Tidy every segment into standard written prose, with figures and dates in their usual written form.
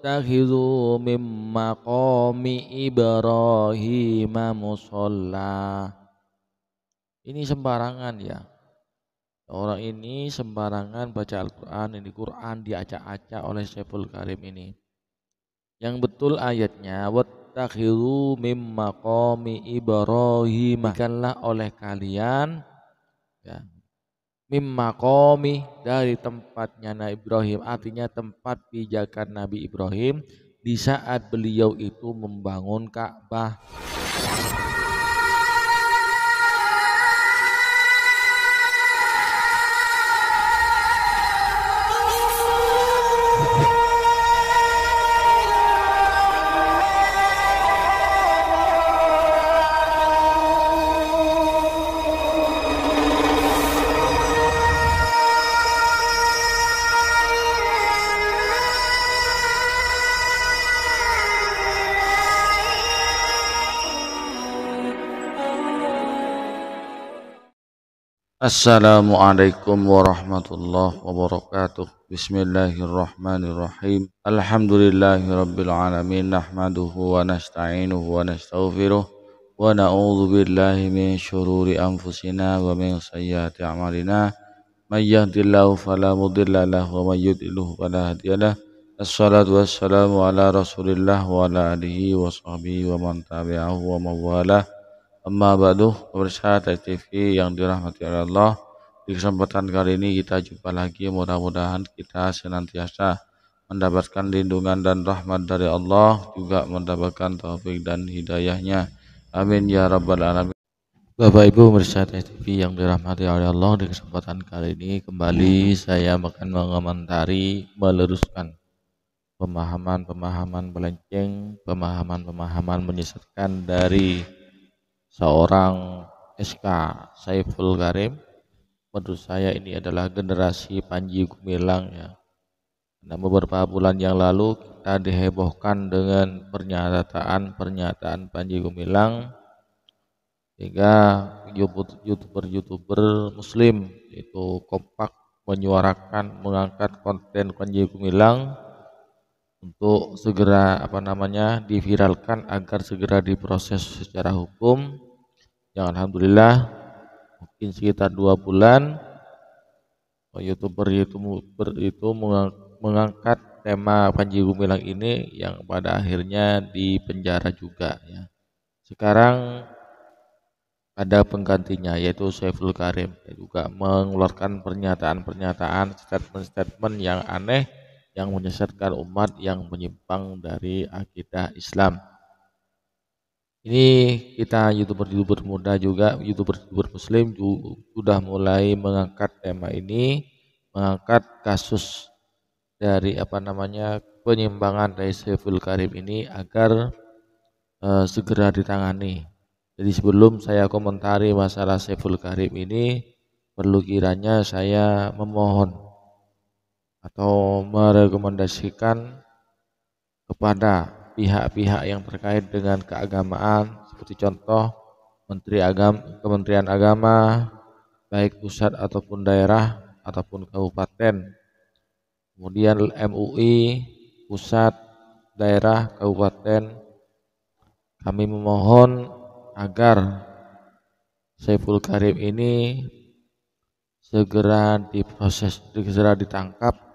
wattakhidhu mim maqami Ibrahim musalla. Ini sembarangan ya. Orang ini sembarangan baca Al-Quran. Ini Quran diacak-acak oleh Syekhul Karim ini. Yang betul ayatnya wattakhidhu mim maqami Ibrahim, jadikanlah oleh kalian ya, mim maqami dari tempatnya Nabi Ibrahim, artinya tempat pijakan Nabi Ibrahim di saat beliau itu membangun Ka'bah. Assalamualaikum warahmatullahi wabarakatuh. Bismillahirrahmanirrahim. Alhamdulillahirabbil alamin, nahmaduhu wa nasta'inuhu wa nastaghfiruh wa na'udzu billahi min syururi anfusina wa min sayyiati a'malina. May yahdihillahu fala mudilla lahu wa may yudlil fala hadiyalah. Assalatu wassalamu ala Rasulillah wa ala alihi wa sahbihi wa man tabi'ahu wa mawalah. Amma ba'du, pemirsa TV yang dirahmati oleh Allah, di kesempatan kali ini kita jumpa lagi. Mudah-mudahan kita senantiasa mendapatkan lindungan dan rahmat dari Allah, juga mendapatkan taufik dan hidayahnya. Amin ya rabbal alamin. Bapak Ibu pemirsa TV yang dirahmati oleh Allah, di kesempatan kali ini kembali saya akan mengomentari, meluruskan pemahaman-pemahaman melenceng, pemahaman-pemahaman menyesatkan dari seorang SK Syekhul Karim. Menurut saya ini adalah generasi Panji Gumilang ya. Nah, beberapa bulan yang lalu kita dihebohkan dengan pernyataan Panji Gumilang, sehingga youtuber muslim itu kompak menyuarakan, mengangkat konten Panji Gumilang untuk segera diviralkan agar segera diproses secara hukum. Yang alhamdulillah mungkin sekitar 2 bulan youtuber itu mengangkat tema Panji Gumilang ini, yang pada akhirnya dipenjara juga ya. Sekarang ada penggantinya yaitu Syekhul Karim, juga mengeluarkan pernyataan-pernyataan, statement-statement yang aneh yang menyesatkan umat yang menyimpang dari akidah Islam. Ini kita youtuber muda juga, youtuber muslim sudah mulai mengangkat tema ini, mengangkat kasus dari penyimpangan dari Syekhul Karim ini agar segera ditangani. Jadi sebelum saya komentari masalah Syekhul Karim ini, perlu kiranya saya memohon atau merekomendasikan kepada pihak-pihak yang terkait dengan keagamaan, seperti contoh Kementerian Agama, baik pusat ataupun daerah ataupun kabupaten, kemudian MUI pusat, daerah, kabupaten. Kami memohon agar Syekhul Karim ini segera diproses, segera ditangkap,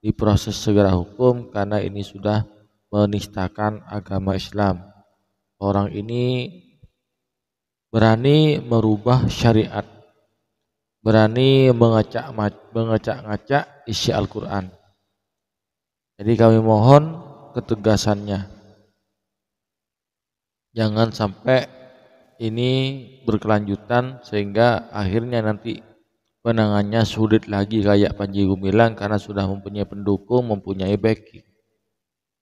diproses segera hukum, karena ini sudah menistakan agama Islam. Orang ini berani merubah syariat, berani mengacak-ngacak isi Al-Quran. Jadi kami mohon ketegasannya, jangan sampai ini berkelanjutan sehingga akhirnya nanti penangannya sulit lagi kayak Panji Gumilang, karena sudah mempunyai pendukung, mempunyai backing.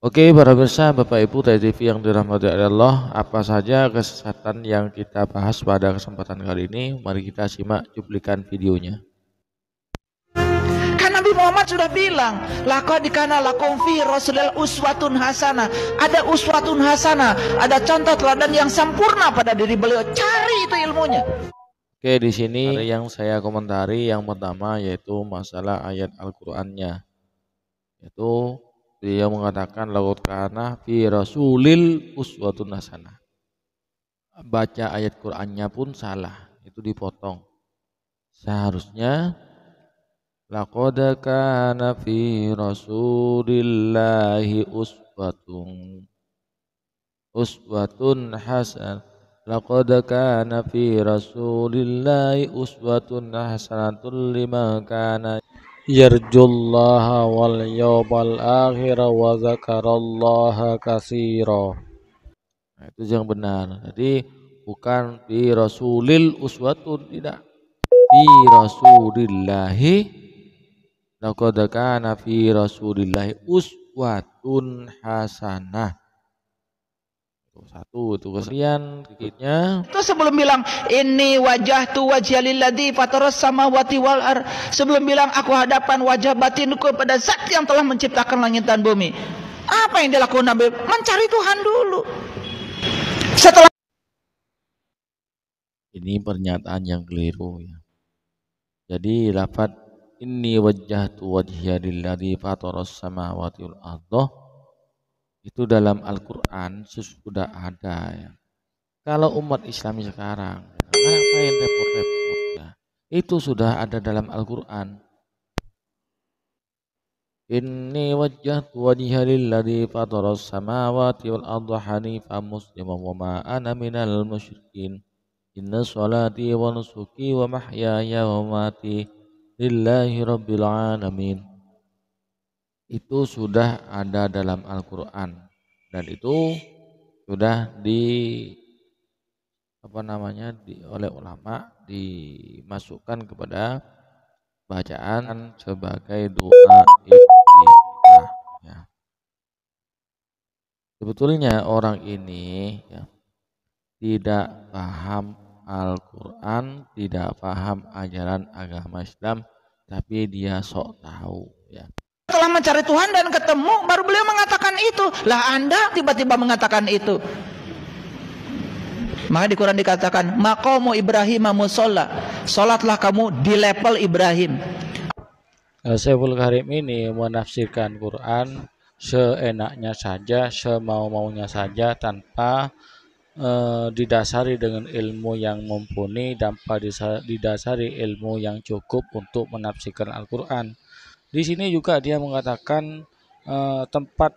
Oke para pemirsa, Bapak Ibu TV yang dirahmati Allah, apa saja kesesatan yang kita bahas pada kesempatan kali ini? Mari kita simak cuplikan videonya. Kan Nabi Muhammad sudah bilang, laqad kana lakum fi rasulillah uswatun hasanah. Ada uswatun hasanah, ada contoh teladan yang sempurna pada diri beliau. Cari itu ilmunya. Oke, di sini ada yang saya komentari. Yang pertama yaitu masalah ayat Al-Qur'annya, yaitu Dia mengatakan laqad kana fi rasulil uswatun hasanah. Baca ayat Qur'annya pun salah, itu dipotong. Seharusnya laqad kana fi rasulillahi uswatun hasanah. Laqad kana fi rasulillahi uswatun hasanatun liman kana yarjullaha wal yawmal akhir wa zakarallaha katsira. Nah, itu yang benar. Jadi bukan fi rasulil uswatun, tidak. Fi rasulillahi, laqad kana fi rasulillahi uswatun hasanah. Satu itu. Kemudian dikitnya Itu sebelum bilang ini wajah tu wajah lilladzi fataras samawati wal ar. Sebelum bilang aku hadapan wajah batinku pada zat yang telah menciptakan langit dan bumi. Apa yang dilakukan Nabi? Mencari Tuhan dulu. Setelah ini pernyataan yang keliru ya. Jadi lafaz inni wajjahtu wajhiya lilladzi fataras samawati wal ardh itu dalam Al-Qur'an sudah ada ya. Kalau umat Islam sekarang ngapain repot-repot ya? Itu sudah ada dalam Al-Qur'an. Inni wajjahtu wajhiya lilladzi fataras samawati wal ardh hanifan musliman wa ma ana minal musyrikin. Inna sholati wa nusuki wa mahyaya wa mamati lillahi rabbil alamin. Itu sudah ada dalam Al-Qur'an dan itu sudah oleh ulama dimasukkan kepada bacaan sebagai doa iftitah ya. Sebetulnya orang ini ya, tidak paham Al-Quran, tidak paham ajaran agama Islam, tapi dia sok tahu ya. setelah mencari Tuhan dan ketemu, baru beliau mengatakan itu. Lah Anda tiba-tiba mengatakan itu. Maka di Quran dikatakan maqamu Ibrahim musolla. Salatlah kamu di level Ibrahim. Syekhul Karim ini menafsirkan Quran seenaknya saja, semau-maunya saja, tanpa didasari dengan ilmu yang mumpuni, tanpa didasari ilmu yang cukup untuk menafsirkan Al-Quran. Di sini juga dia mengatakan tempat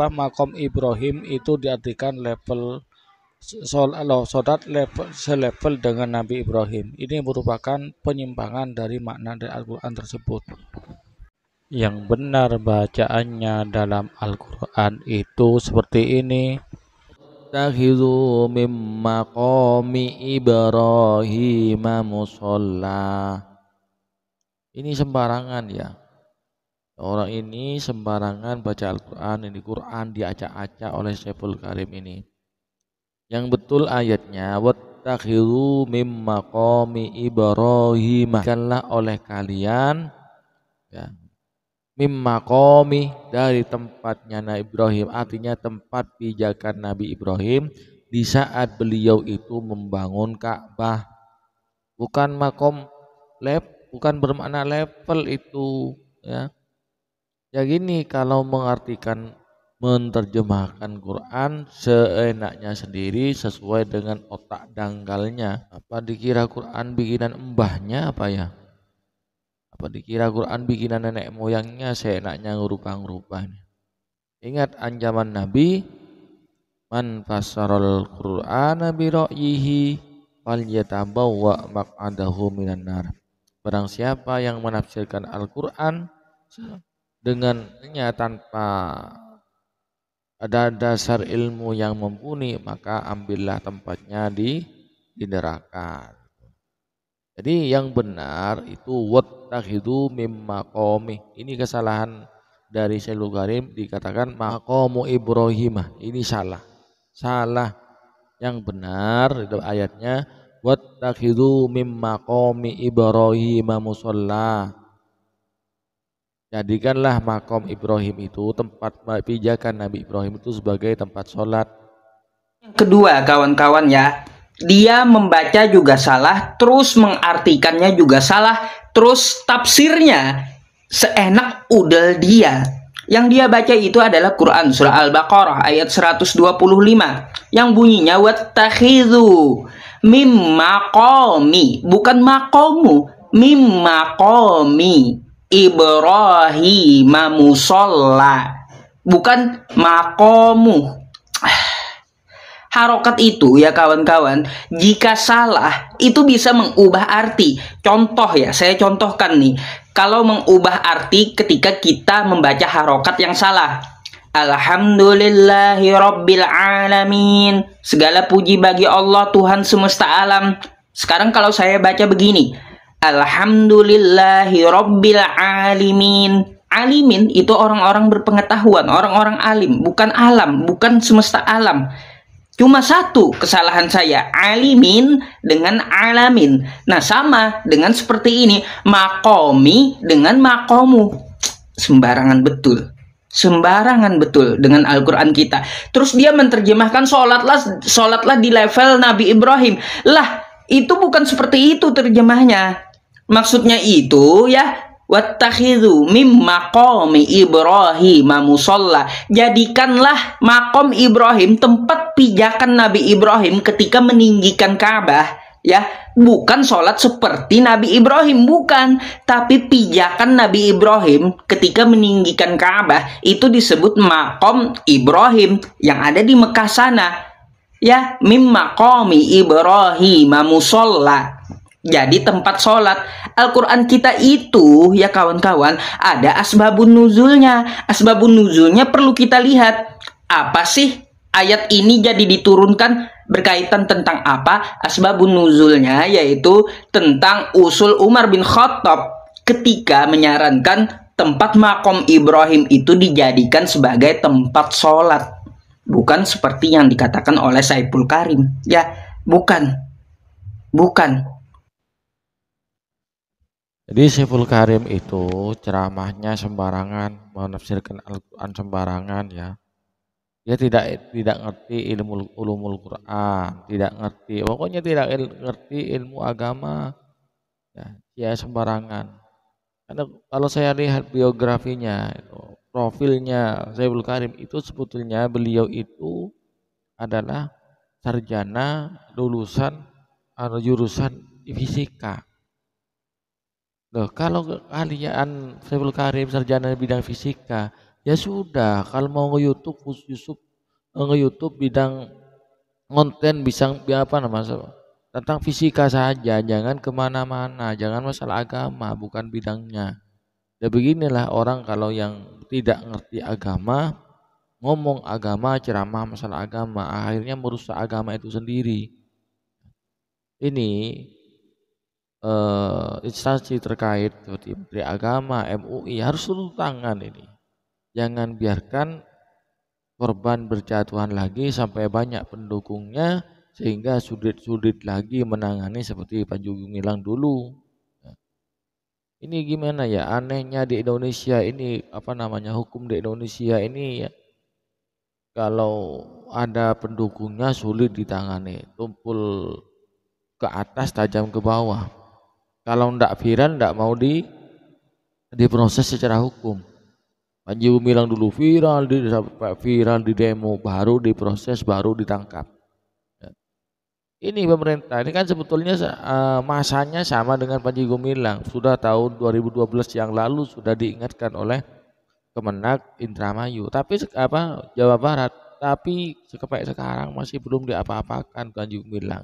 makom Ibrahim itu diartikan level salat level selevel dengan Nabi Ibrahim. Ini merupakan penyimpangan dari makna dari Al-Quran tersebut. Yang benar bacaannya dalam Al-Quran itu seperti ini. Takhidhu mim maqami Ibrahim musalla. Ini sembarangan ya. Orang ini sembarangan baca Al-Quran. Ini Quran diacak-acak oleh Syekhul Karim ini. Yang betul ayatnya wattakhidhu mim maqami Ibrahim. Bukanlah oleh kalian ya, mim maqami dari tempatnya Nabi Ibrahim, artinya tempat pijakan Nabi Ibrahim di saat beliau itu membangun Ka'bah. Bukan makom bukan bermakna level itu ya. Ya gini, kalau mengartikan menerjemahkan Quran seenaknya sendiri sesuai dengan otak dangkalnya. Apa dikira Quran bikinan mbahnya apa ya? Apa dikira Quran bikinan nenek moyangnya seenaknya ngerubah-ngerubah. Ingat ancaman Nabi, man fassaral Qur'ana bi ra'yihi falyatabawwa maq'adahu minan nar. Barang siapa yang menafsirkan Al-Qur'an dengannya tanpa ada dasar ilmu yang mumpuni, maka ambillah tempatnya di neraka. Jadi yang benar itu wattakhidhu mim maqami. Ini kesalahan dari Syekhul Karim, dikatakan maqamu Ibrahim. Ini salah. Salah. Yang benar itu ayatnya wattakhidhu mim maqami Ibrahim musalla. Jadikanlah makom Ibrahim itu tempat pijakan Nabi Ibrahim itu sebagai tempat sholat. Kedua kawan-kawan ya, dia membaca juga salah, terus mengartikannya juga salah, terus tafsirnya seenak udel dia. Yang dia baca itu adalah Quran surah Al-Baqarah ayat 125 yang bunyinya wattakhidhu mim maqami, bukan maqamu, mim maqami Ibrahim musalla, bukan maqamu. Harokat itu ya kawan-kawan, jika salah itu bisa mengubah arti. Contoh ya, saya contohkan nih. Kalau mengubah arti ketika kita membaca harokat yang salah. Alhamdulillahi Rabbil Alamin. Segala puji bagi Allah Tuhan semesta alam. Sekarang kalau saya baca begini. Alhamdulillahi Rabbil Alamin. Alimin itu orang-orang berpengetahuan, orang-orang alim, bukan alam, bukan semesta alam. Cuma satu kesalahan saya, alimin dengan alamin. Nah sama dengan seperti ini, makomi dengan makomu. Sembarangan betul. Sembarangan betul dengan Al-Quran kita. Terus dia menerjemahkan sholatlah di level Nabi Ibrahim. Lah itu bukan seperti itu terjemahnya. Maksudnya itu ya, wattakhidhu mim maqami Ibrahim musalla. Jadikanlah makom Ibrahim tempat pijakan Nabi Ibrahim ketika meninggikan Ka'bah, ya. Bukan sholat seperti Nabi Ibrahim, bukan. Tapi pijakan Nabi Ibrahim ketika meninggikan Ka'bah itu disebut makom Ibrahim yang ada di Mekah sana, ya. Mim maqami Ibrahim musalla. Jadi tempat sholat. Al-Quran kita itu ya kawan-kawan ada asbabun nuzulnya. Asbabun nuzulnya perlu kita lihat. Apa sih ayat ini jadi diturunkan, berkaitan tentang apa? Asbabun nuzulnya yaitu tentang usul Umar bin Khattab ketika menyarankan tempat makom Ibrahim itu dijadikan sebagai tempat sholat. Bukan seperti yang dikatakan oleh Saiful Karim. Ya, bukan. Bukan. Jadi Saiful Karim itu ceramahnya sembarangan, menafsirkan Al-Quran sembarangan ya. Dia tidak ngerti ilmu ulumul Quran, tidak ngerti, pokoknya tidak ngerti ilmu agama. Ya, dia sembarangan. Karena kalau saya lihat biografinya, profilnya Saiful Karim itu sebetulnya beliau itu adalah sarjana lulusan jurusan fisika. Loh, kalau kalian Saiful Karim sarjana bidang fisika, ya sudah. Kalau mau nge-YouTube bidang konten bisa apa namanya tentang fisika saja, jangan kemana-mana, jangan masalah agama, bukan bidangnya. Ya beginilah orang kalau yang tidak ngerti agama, ngomong agama, ceramah masalah agama, akhirnya merusak agama itu sendiri. Ini instansi terkait seperti Menteri Agama, MUI harus turun tangan ini. Jangan biarkan korban berjatuhan lagi sampai banyak pendukungnya sehingga sulit lagi menangani seperti Panji Gumilang dulu. Ini gimana ya, anehnya di Indonesia ini apa namanya, hukum di Indonesia ini ya, kalau ada pendukungnya sulit ditangani, tumpul ke atas tajam ke bawah. Kalau ndak viral ndak mau diproses secara hukum. Panji Gumilang dulu viral di demo, baru diproses, baru ditangkap. Ini pemerintah ini kan sebetulnya masanya sama dengan Panji Gumilang. Sudah tahun 2012 yang lalu sudah diingatkan oleh Kemenak Indramayu, tapi Jawa Barat, tapi sampai sekarang masih belum diapa-apakan Panji Gumilang.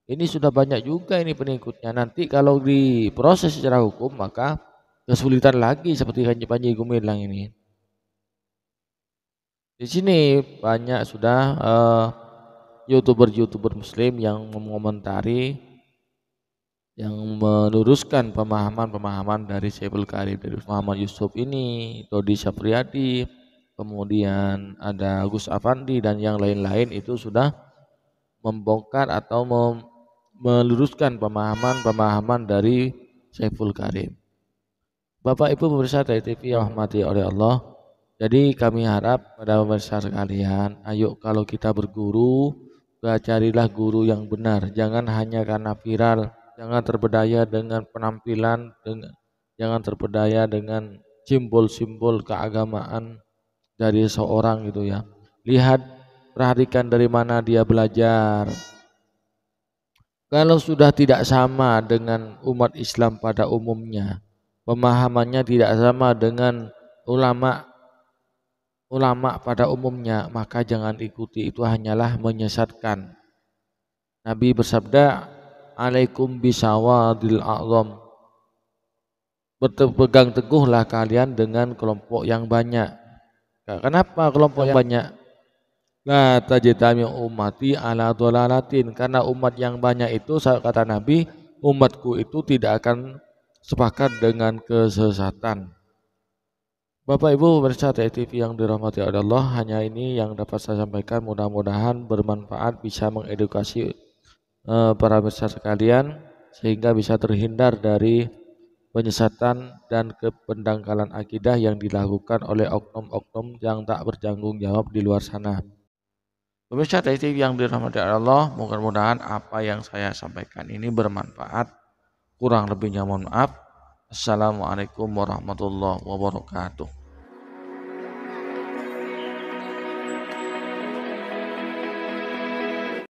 Ini sudah banyak juga ini pengikutnya. Nanti kalau diproses secara hukum maka kesulitan lagi seperti Panji Gumilang ini. Di sini banyak sudah YouTuber Muslim yang mengomentari, yang meluruskan pemahaman dari Saiful Karim, dari Muhammad Yusuf ini, Dodi Sapriyadi, kemudian ada Gus Afandi dan yang lain-lain itu sudah membongkar atau meluruskan pemahaman dari Saiful Karim. Bapak Ibu pemirsa dari TV yang rahmati oleh Allah, jadi kami harap pada pemirsa sekalian, ayo kalau kita berguru, carilah guru yang benar, jangan hanya karena viral, jangan terpedaya dengan penampilan, jangan terpedaya dengan simbol-simbol keagamaan dari seorang gitu ya. Lihat, perhatikan dari mana dia belajar. Kalau sudah tidak sama dengan umat Islam pada umumnya, pemahamannya tidak sama dengan ulama pada umumnya, maka jangan ikuti, itu hanyalah menyesatkan. Nabi bersabda, "Alaikum bisawadil a'zam." Berpegang teguhlah kalian dengan kelompok yang banyak. Kenapa kelompok yang banyak? La tajtami ummati ala dhalalatin, karena umat yang banyak itu, kata Nabi, umatku itu tidak akan sepakat dengan kesesatan. Bapak Ibu pemirsa TV yang dirahmati Allah, hanya ini yang dapat saya sampaikan, mudah-mudahan bermanfaat, bisa mengedukasi para pemirsa sekalian sehingga bisa terhindar dari penyesatan dan kependangkalan akidah yang dilakukan oleh oknum-oknum yang tak bertanggung jawab di luar sana. Pemirsa TV yang dirahmati Allah, mudah-mudahan apa yang saya sampaikan ini bermanfaat. Kurang lebihnya mohon maaf. Assalamualaikum warahmatullahi wabarakatuh.